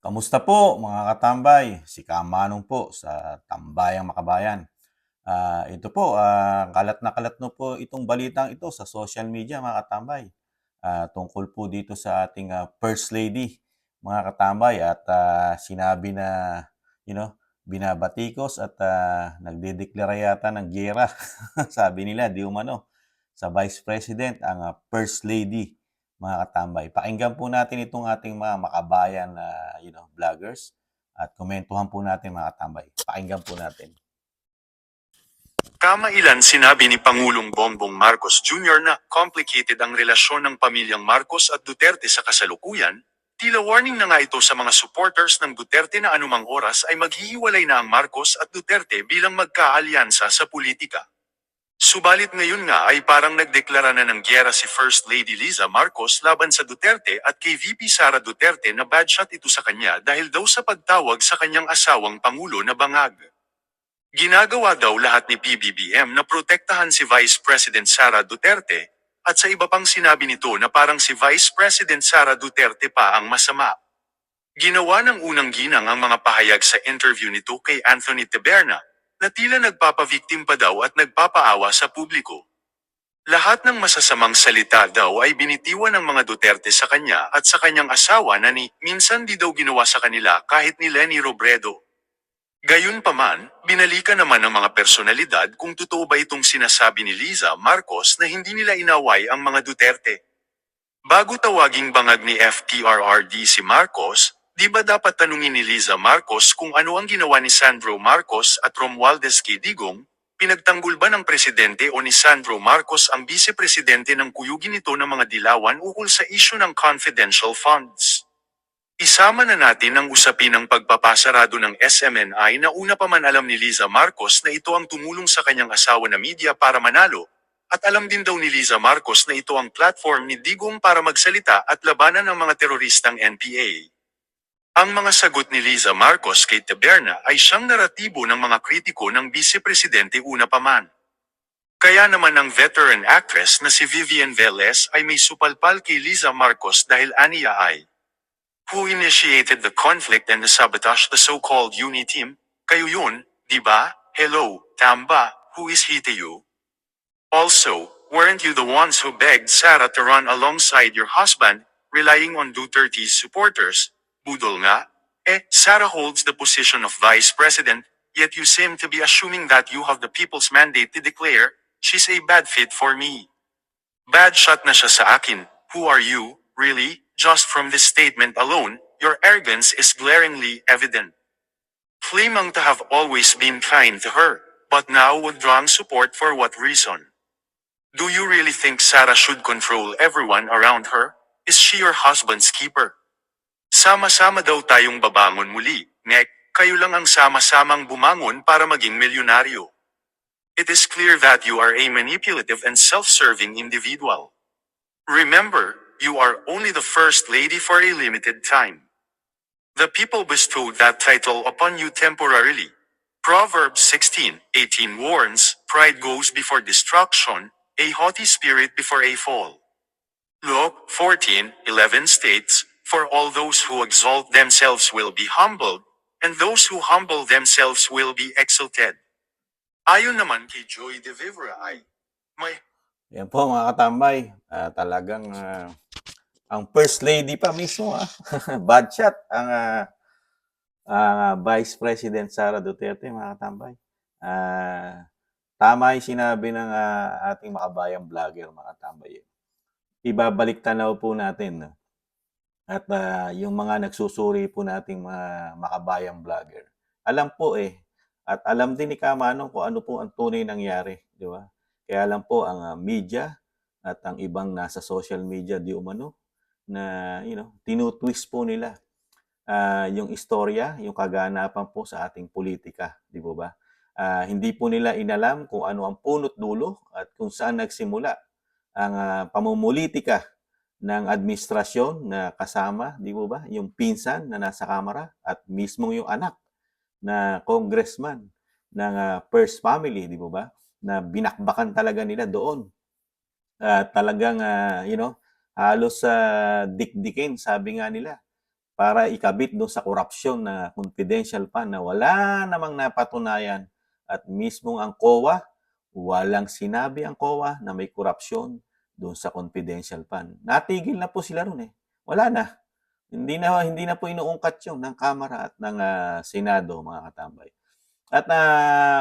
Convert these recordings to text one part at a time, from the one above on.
Kamusta po mga katambay? Si Kamanong po sa Tambayang Makabayan. Ito po, kalat na kalat no po itong balitang ito sa social media mga katambay. Tungkol po dito sa ating First Lady mga katambay at sinabi na, you know, binabatikos at nagdedeklara yata ng giyera. Sabi nila, di umano, sa Vice President ang First Lady mga katambay. Pakinggan po natin itong ating mga makabayan na vloggers at komentuhan po natin mga katambay. Pakinggan po natin. Kamailan sinabi ni Pangulong Bongbong Marcos Jr. na complicated ang relasyon ng pamilyang Marcos at Duterte sa kasalukuyan, tila warning na nga ito sa mga supporters ng Duterte na anumang oras ay maghihiwalay na ang Marcos at Duterte bilang magkaalyansa sa politika. Subalit ngayon nga ay parang nagdeklara na ng giyera si First Lady Liza Marcos laban sa Duterte at kay VP Sara Duterte na bad shot ito sa kanya dahil daw sa pagtawag sa kanyang asawang Pangulo na bangag. Ginagawa daw lahat ni PBBM na protektahan si Vice President Sara Duterte, at sa iba pang sinabi nito na parang si Vice President Sara Duterte pa ang masama. Ginawa ng unang ginang ang mga pahayag sa interview nito kay Anthony Taberna, na tila nagpapavictim pa daw at nagpapaawa sa publiko. Lahat ng masasamang salita daw ay binitiwan ng mga Duterte sa kanya at sa kanyang asawa na minsan di daw ginawa sa kanila kahit ni Leni Robredo. Gayunpaman, binalikan naman ng mga personalidad kung totoo ba itong sinasabi ni Liza Marcos na hindi nila inaway ang mga Duterte. Bago tawaging bangag ni FTRRD si Marcos, di ba dapat tanungin ni Liza Marcos kung ano ang ginawa ni Sandro Marcos at Romualdez K. Digong, pinagtanggol ba ng presidente o ni Sandro Marcos ang vice-presidente ng kuyugin nito ng mga dilawan ukol sa isyu ng confidential funds? Isama na natin ang usapin ng pagpapasarado ng SMNI na una pa man alam ni Liza Marcos na ito ang tumulong sa kanyang asawa na media para manalo, at alam din daw ni Liza Marcos na ito ang platform ni Digong para magsalita at labanan ang mga teroristang NPA. Ang mga sagot ni Liza Marcos kay Taberna ay siyang naratibo ng mga kritiko ng Vice-Presidente una pa man. Kaya naman ang veteran actress na si Vivian Velez ay may supalpal kay Liza Marcos dahil aniya ay who initiated the conflict and the sabotage the so-called uni team? Kayo yun, di ba? Hello, Tamba, who is he to you? Also, weren't you the ones who begged Sara to run alongside your husband, relying on Duterte's supporters? Budol nga? Sara holds the position of vice president, yet you seem to be assuming that you have the people's mandate to declare, she's a bad fit for me. Bad shot na siya sa akin. Who are you, really? Just from this statement alone, your arrogance is glaringly evident. Claiming to have always been kind to her, but now withdrawing support for what reason? Do you really think Sarah should control everyone around her? Is she your husband's keeper? Sama-sama daw tayong babangon muli, ngek, kayo lang ang sama-samang bumangon para maging milyonaryo. It is clear that you are a manipulative and self-serving individual. Remember, you are only the First Lady for a limited time. The people bestowed that title upon you temporarily. Proverbs 16:18 warns, pride goes before destruction, a haughty spirit before a fall. Luke 14:11 states, for all those who exalt themselves will be humbled, and those who humble themselves will be exalted. Ayon naman kay Joy De Vivra ay, may Yan po mga katambay. Talagang ang First Lady pa mismo, bad shot ang Vice President Sara Duterte mga katambay. Tama yung sinabi ng ating makabayang vlogger mga katambay. Ibabalik tanaw po natin. No? At yung mga nagsusuri po nating mga makabayang vlogger. Alam po at alam din ni Kamanong kung ano po ang tunay nangyari, di ba? Kaya lang po ang media at ang ibang nasa social media di umano na tinutwist po nila yung istorya, yung kaganapan po sa ating politika, di ba? Hindi po nila inalam kung ano ang punot dulo at kung saan nagsimula ang pamumulitika ng administrasyon na kasama, di ba? Yung pinsan na nasa kamara at mismo yung anak na congressman ng First Family, di ba? Na binakbakan talaga nila doon. Talagang, halos dikdikin, sabi nga nila. para ikabit do'n sa korapsyon na confidential fund na wala namang napatunayan at mismong ang COA, walang sinabi ang COA na may korapsyon do'n sa confidential fund. Natigil na po sila ro'n, eh, wala na. Hindi na po inuungkat 'yun ng Kamara at ng, Senado, mga katambay. At,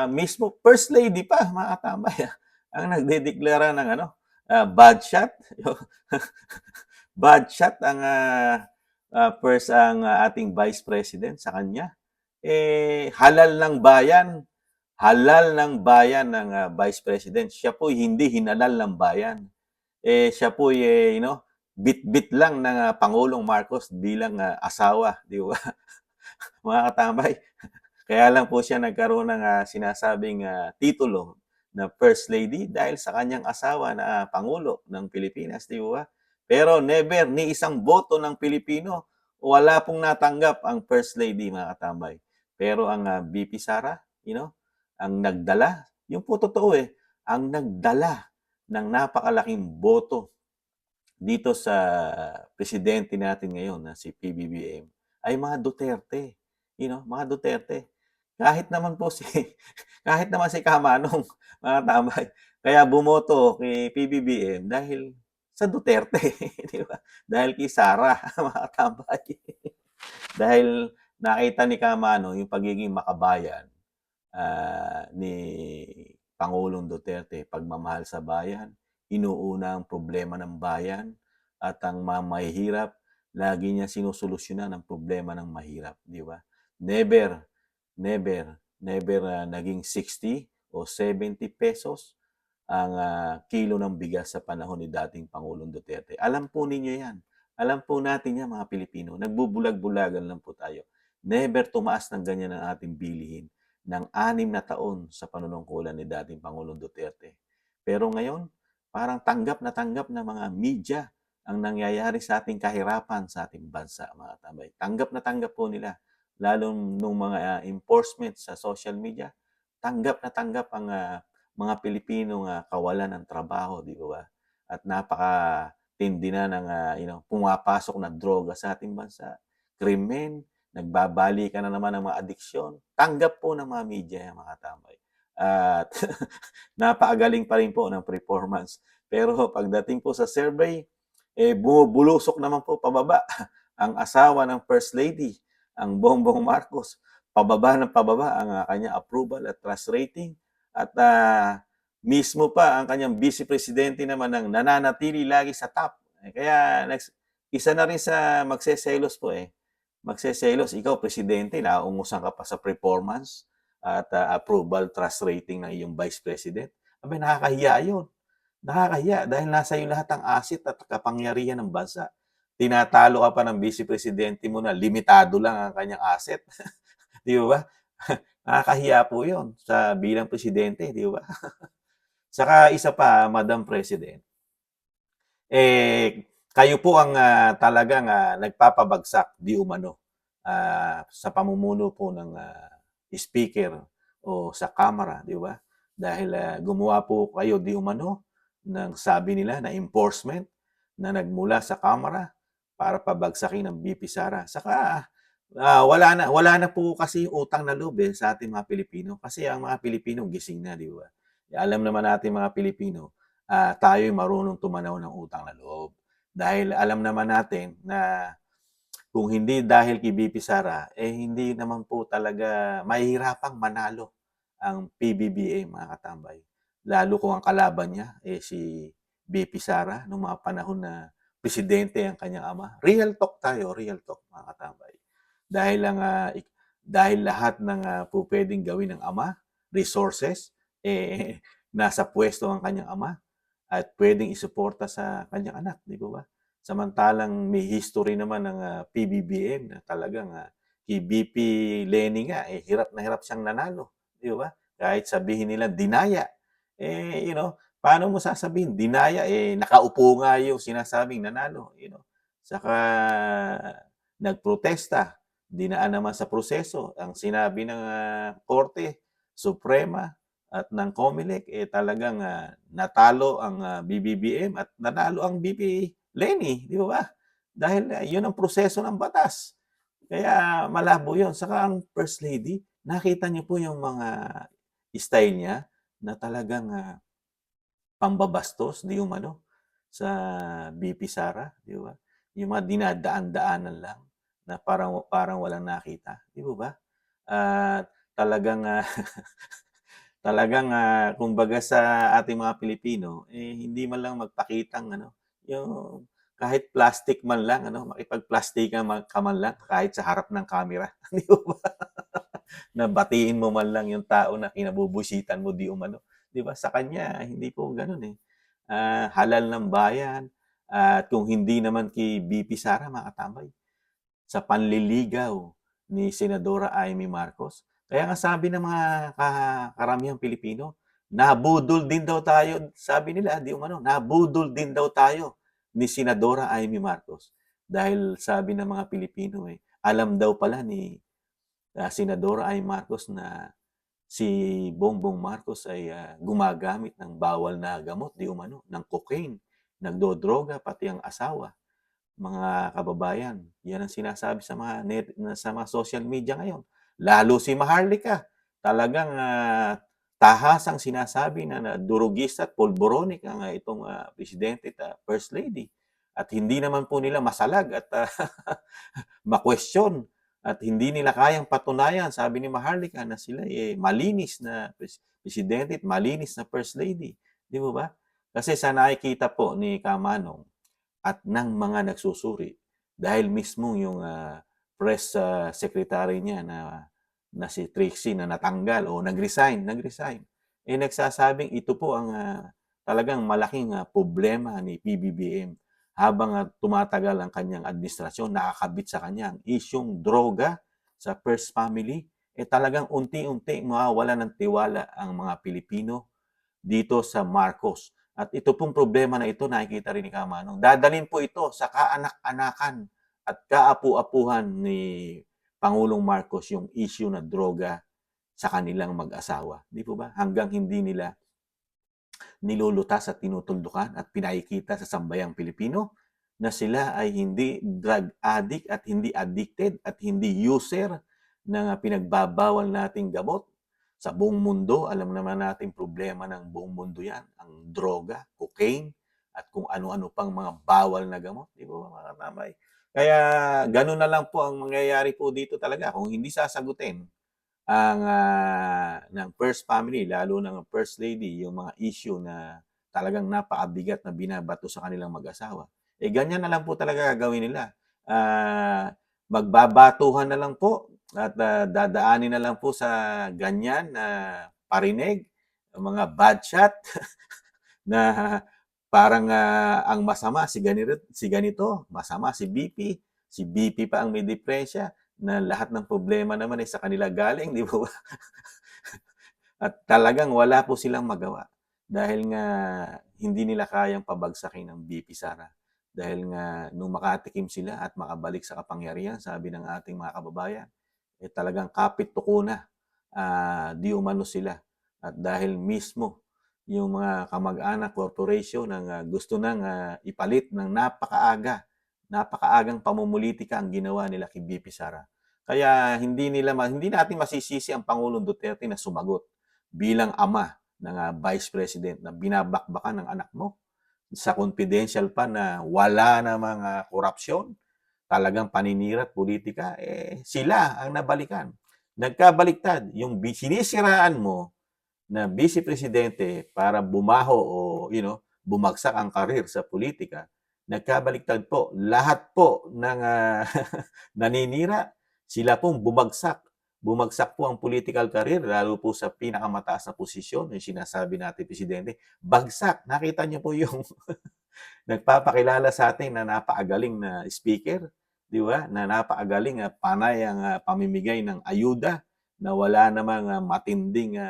mismo First Lady pa, mga katambay, ang nagdedeklara ng ano, bad shot. Bad shot ang, ating Vice President sa kanya. Eh, halal ng bayan ng, Vice President. Siya po'y hindi hinalal ng bayan. Eh, siya po'y, bit-bit lang ng, Pangulong Marcos bilang, asawa, 'di ba, mga katambay? Kaya lang po siya nagkaroon ng, sinasabing, titulo na First Lady dahil sa kanyang asawa na, Pangulo ng Pilipinas, 'di ba? Pero never, ni isang boto ng Pilipino, wala pong natanggap ang First Lady, mga katambay. Pero ang, VP Sara, ang nagdala, yun po totoo, ang nagdala ng napakalaking boto dito sa presidente natin ngayon na si PBBM ay mga Duterte, mga Duterte. Kahit naman po si kahit naman si Kamanong, mga tambay, kaya bumoto kay PBBM dahil sa Duterte, 'di ba? Dahil kay Sara, mga tambay. Dahil nakita ni Kamanong yung pagiging makabayan, ni Pangulong Duterte, pagmamahal sa bayan, inuuna ang problema ng bayan at ang mga mahihirap, lagi niya sinusolusyunan ang problema ng mahirap, 'di ba? Never, never, never, naging 60 o 70 pesos ang, kilo ng bigas sa panahon ni dating Pangulong Duterte. Alam po ninyo 'yan. Alam po natin 'yan, mga Pilipino. Nagbubulag-bulagan lang po tayo. Never tumaas ng ganyan ang ating bilihin ng 6 na taon sa panunungkulan ni dating Pangulong Duterte. Pero ngayon, parang tanggap na mga media ang nangyayari sa ating kahirapan sa ating bansa, mga tambay. Tanggap na tanggap po nila, lalo nung mga, enforcement sa social media, tanggap na tanggap ang, mga Pilipinong, kawalan ng trabaho, 'di ba? At napakatindi na ng, pumapasok na droga sa ating bansa, krimen, nagbabalikan na naman ng mga adiksyon. Tanggap po ng mga media yan, mga tambay. At napakagaling pa rin po ng performance. Pero pagdating po sa survey, bumubulusok naman po pababa ang asawa ng First Lady, ang Bongbong Marcos. Pababa ng pababa ang, kanyang approval at trust rating. At mismo pa ang kanyang vice presidente naman ang nananatili lagi sa top. Kaya isa na rin sa magseselos po, magseselos. Ikaw, presidente, nauungusan ka pa sa performance at, approval trust rating ng iyong vice president. Abay, nakakahiya yun. Nakakahiya dahil nasa iyo lahat ang asset at kapangyarihan ng bansa. Tinatalo ka pa ng vice presidente mo na limitado lang ang kanyang asset. Di ba? Nakakahiya po yun sa bilang presidente, di ba? Saka isa pa, Madam President, kayo po ang, talagang, nagpapabagsak di umano, sa pamumuno po ng, speaker o sa Kamara, di ba? Dahil, gumawa po kayo di umano ng sabi nila na enforcement na nagmula sa Kamara para pabagsakin ang VP Sara. Saka, wala na po kasi utang na loob, sa ating mga Pilipino kasi ang mga Pilipino gising na, di ba? Alam naman natin, mga Pilipino, tayo'y marunong tumanaw ng utang na loob. Dahil alam naman natin na kung hindi dahil kay VP Sara, hindi naman po talaga mahihirapang manalo ang PBBM, mga katambay. Lalo kung ang kalaban niya, si VP Sara, nung mga panahon na presidente ang kanyang ama. Real talk tayo, real talk, mga katambay. Dahil lahat ng, po pwedeng gawin ng ama, resources, nasa pwesto ang kanyang ama at pwedeng isuporta sa kanyang anak, di ba? Samantalang may history naman ng, PBBM na talagang, kay VP Leni nga, hirap na hirap siyang nanalo, di ba? Kahit sabihin nila dinaya, paano mo sasabihin dinaya, nakaupo nga yung sinasabing nanalo, Saka nagprotesta, dinaan naman sa proseso. Ang sinabi ng, Korte Suprema at ng COMELEC, talagang, natalo ang, BBBM at nanalo ang VP Leni, di ba? Dahil, yun ang proseso ng batas. Kaya malabo 'yun. Saka ang First Lady, nakita niyo po yung mga style niya na talagang, pambabastos di umano sa VP Sara, di ba? Yung mga dinadaan-daanan lang na parang parang walang nakita, di po ba? At talagang, talagang, kumbaga sa ating mga Pilipino, eh, hindi man lang magpakitang ano, yung kahit plastic man lang ano, makipagplastikan ka man lang kahit sa harap ng kamera, di po ba? Na batiin mo man lang yung tao na kinabubwisitan mo di umano, 'di ba? Sa kanya hindi po gano'n, eh. Halal ng bayan at kung hindi naman kay VP Sara mga katambay, sa panliligaw ni Senadora Amy Marcos. Kaya nga sabi ng mga karamihang Pilipino, nabudol din daw tayo, sabi nila di umano, nabudol din daw tayo ni Senadora Amy Marcos. Dahil sabi ng mga Pilipino, eh, alam daw pala ni Senadora Amy Marcos na si Bongbong Marcos ay gumagamit ng bawal na gamot, di umano, ng cocaine, nagdodroga, pati ang asawa. Mga kababayan, yan ang sinasabi sa mga sa mga social media ngayon. Lalo si Maharlika, talagang tahasang sinasabi na durugista at polboronic ang itong presidente at first lady. At hindi naman po nila masalag at ma-question at hindi nila kayang patunayan, sabi ni Maharlika, na sila malinis na presidente at malinis na first lady. Di ba ba? Kasi sa nakikita po ni Kamanong at ng mga nagsusuri, dahil mismo yung press secretary niya na si Trixie na natanggal o nag-resign, eh nagsasabing ito po ang talagang malaking problema ni PBBM habang tumatagal ang kanyang administrasyon, nakakabit sa kanya ang isyung droga sa First Family, eh talagang unti-unti mawawala ng tiwala ang mga Pilipino dito sa Marcos. At ito pong problema na ito, nakikita rin ni Kamanong, dadalhin po ito sa kaanak-anakan at kaapu-apuhan ni Pangulong Marcos yung issue na droga sa kanilang mag-asawa. Di po ba? Hanggang hindi nila nilulutas at tinutuldukan at pinakikita sa sambayang Pilipino na sila ay hindi drug addict at hindi addicted at hindi user ng pinagbabawal nating gamot. Sa buong mundo, alam naman natin problema ng buong mundo yan, ang droga, cocaine, at kung ano-ano pang mga bawal na gamot. Di ba mga kamay? Kaya ganun na lang po ang mangyayari po dito talaga kung hindi sasagutin ang ng first family, lalo ng first lady, yung mga issue na talagang napakabigat na binabato sa kanilang mag-asawa. Eh ganyan na lang po talaga gagawin nila. Magbabatuhan na lang po at dadaanin na lang po sa ganyan na parinig, mga bad shot na parang ang masama si ganito, masama si BP pa ang may depresya, na lahat ng problema naman ay sa kanila galing, di ba? At talagang wala po silang magawa dahil nga hindi nila kayang pabagsakin ang BP Sara. Dahil nga nung makatikim sila at makabalik sa kapangyarihan, sabi ng ating mga kababayan, eh talagang kapit-tuko na, di umano sila. At dahil mismo yung mga kamag-anak corporation ang gusto nang ipalit ng napakaagang pamumulitika ang ginawa nila kay BP Sara. Kaya hindi natin masisisi ang Pangulong Duterte na sumagot bilang ama ng Vice President na binabakbakan ng anak mo sa confidential pa na wala namang korupsyon, talagang paninira at politika, eh sila ang nabalikan. Nagkabaliktad, yung sinisiraan mo na vice presidente para bumaho o bumagsak ang karir sa politika, nagkabaliktad po. Lahat po ng naninira, sila pong bumagsak. Bumagsak po ang political career, lalo po sa pinakamataas na posisyon, yung sinasabi natin, presidente. Bagsak. Nakita niyo po yung nagpapakilala sa atin na napakagaling na speaker, di ba? Na napakagaling, panay ang pamimigay ng ayuda, na wala namang matinding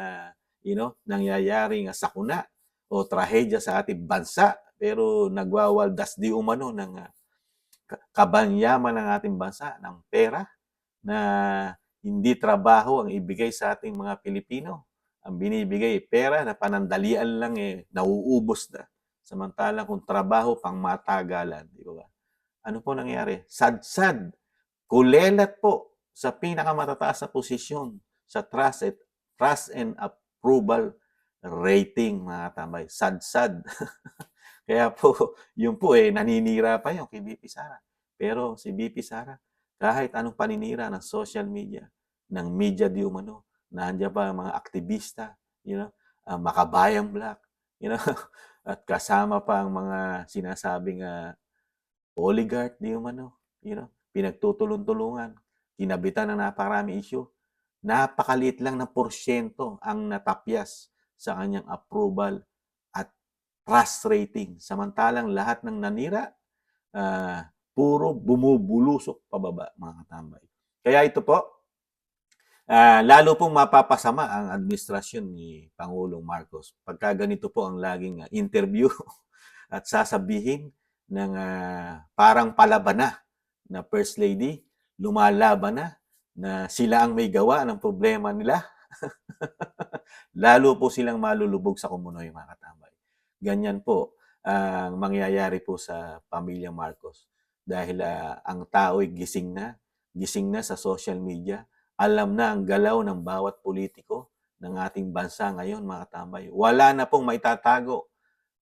nangyayaring sakuna o trahedya sa ating bansa, pero nagwawaldas di umano ng kabanyaman ng ating bansa, ng pera, na hindi trabaho ang ibigay sa ating mga Pilipino. Ang binibigay pera na panandalian lang nauubos na. Samantalang kung trabaho pang matagalan, di ba? Ano po nangyari? Sad-sad kulelat po sa pinakamatataas na posisyon sa trust and approval rating, mga katambay. Sad-sad. Kaya po, yun po naninira pa yun kay VP Sara. Pero si VP Sara, kahit anong paninira ng social media, ng media di umano, nandiyan pa ang mga aktivista, Makabayang Black, you know, at kasama pa ang mga sinasabing oligarch di umano, pinagtutulong-tulungan, kinabitan ng napakarami issue. Napakaliit lang ng porsyento ang natapyas sa kanyang approval at trust rating. Samantalang lahat ng nanira, puro bumubulusok pababa, mga katambay. Kaya ito po, lalo pong mapapasama ang administrasyon ni Pangulong Marcos pagka ganito po ang laging interview at sasabihin ng parang palaban na First Lady, lumalaban na sila ang may gawa ng problema nila. Lalo po silang malulubog sa kumunoy, mga katambay. Ganyan po ang mangyayari po sa pamilya Marcos. Dahil ang tao'y gising na sa social media, alam na ang galaw ng bawat politiko ng ating bansa ngayon, mga katambay. Wala na pong maitatago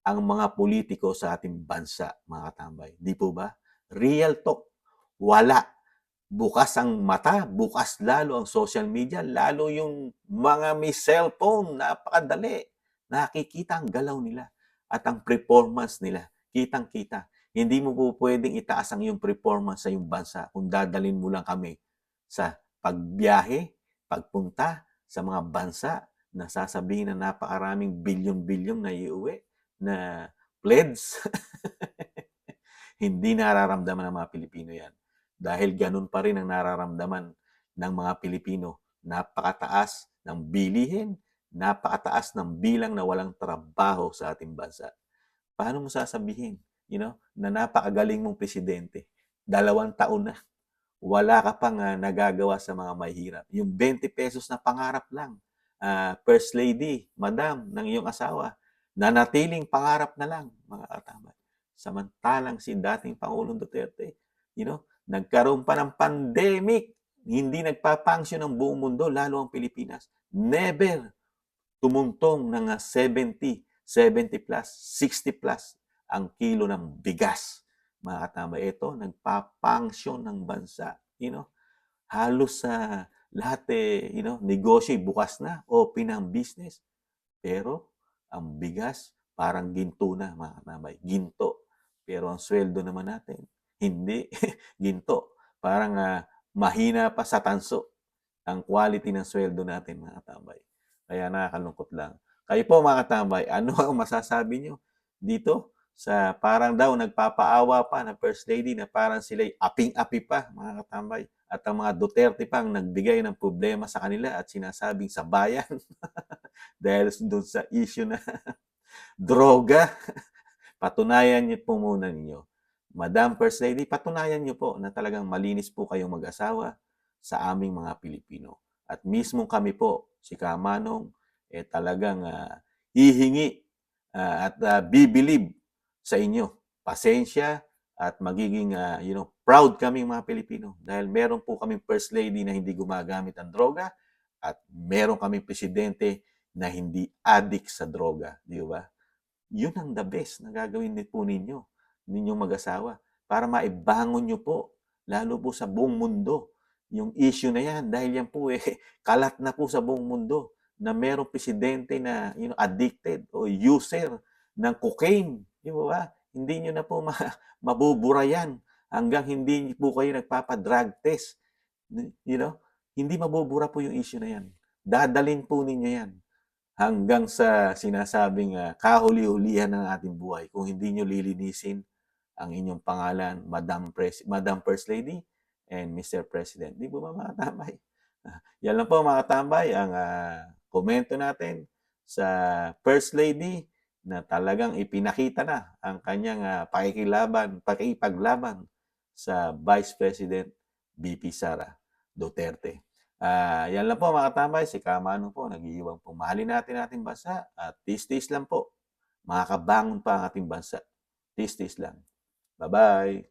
ang mga politiko sa ating bansa, mga katambay. Di po ba? Real talk. Wala. Bukas ang mata, bukas lalo ang social media, lalo yung mga may cellphone, napakadali. Nakikita ang galaw nila at ang performance nila. Kitang-kita. Hindi mo po pwedeng itaas ang iyong performance sa iyong bansa kung dadalhin mo lang kami sa pagbiyahe, pagpunta sa mga bansa na sasabihin na napakaraming bilyon-bilyon na iuwi na pledge. Hindi nararamdaman ng mga Pilipino yan. Dahil ganun pa rin ang nararamdaman ng mga Pilipino. Napakataas ng bilihin, napakataas ng bilang na walang trabaho sa ating bansa. Paano mo sasabihin, na napakagaling mong presidente? 2 taon na. Wala ka pang nagagawa sa mga mahihirap. Yung 20 pesos na pangarap lang, First Lady, Madam, ng iyong asawa, nanatiling pangarap na lang, mga katambay. Samantalang si dating Pangulong Duterte, nagkaroon pa ng pandemic, hindi nagpapangsyon ng buong mundo, lalo ang Pilipinas. Never tumuntong ng 70, 70 plus, 60 plus ang kilo ng bigas. Mga katambay, ito, nagpapangsyon ng bansa. Halos sa lahat negosyo bukas na, open ang business. Pero ang bigas, parang ginto na, mga katambay. Ginto. Pero ang sweldo naman natin, hindi. Ginto. Parang mahina pa sa tanso ang quality ng sweldo natin, mga katambay. Kaya nakakalungkot lang. Kayo po, mga katambay, ano ang masasabi nyo dito sa parang daw nagpapaawa pa na First Lady na parang sila'y aping-api pa, mga katambay. At ang mga Duterte pang nagbigay ng problema sa kanila at sinasabing sa bayan dahil doon sa issue na droga. Patunayan niyo po muna ninyo. Madam First Lady, patunayan niyo po na talagang malinis po kayong mag-asawa sa aming mga Pilipino. At mismo kami po, si Kamanong, talagang hihingi at bibilib sa inyo. Pasensya at magiging proud kaming mga Pilipino dahil meron po kaming First Lady na hindi gumagamit ng droga at meron kaming presidente na hindi addict sa droga. Di ba? Yun ang the best na gagawin po ninyong mag-asawa para maibangon nyo po, lalo po sa buong mundo, yung issue na yan. Dahil yan po kalat na po sa buong mundo na merong presidente na addicted o user ng cocaine. Di ba? Hindi nyo na po mabubura yan hanggang hindi po kayo nagpapadrug test. Hindi mabubura po yung issue na yan. Dadalin po ninyo yan hanggang sa sinasabing kahuli-hulihan ng ating buhay kung hindi nyo lilinisin ang inyong pangalan, Madam First Lady and Mr. President. Di ba mga tambay? Yan lang po mga tambay ang komento natin sa First Lady na talagang ipinakita na ang kanyang pakikipaglaban sa Vice President BP Sara Duterte. Yan lang po mga tambay, si Kamano po, nag-iiwang po. Mahalin natin ating bansa at tis-tis lang po. Makakabangon pa ang ating bansa. Tis-tis lang. Bye-bye!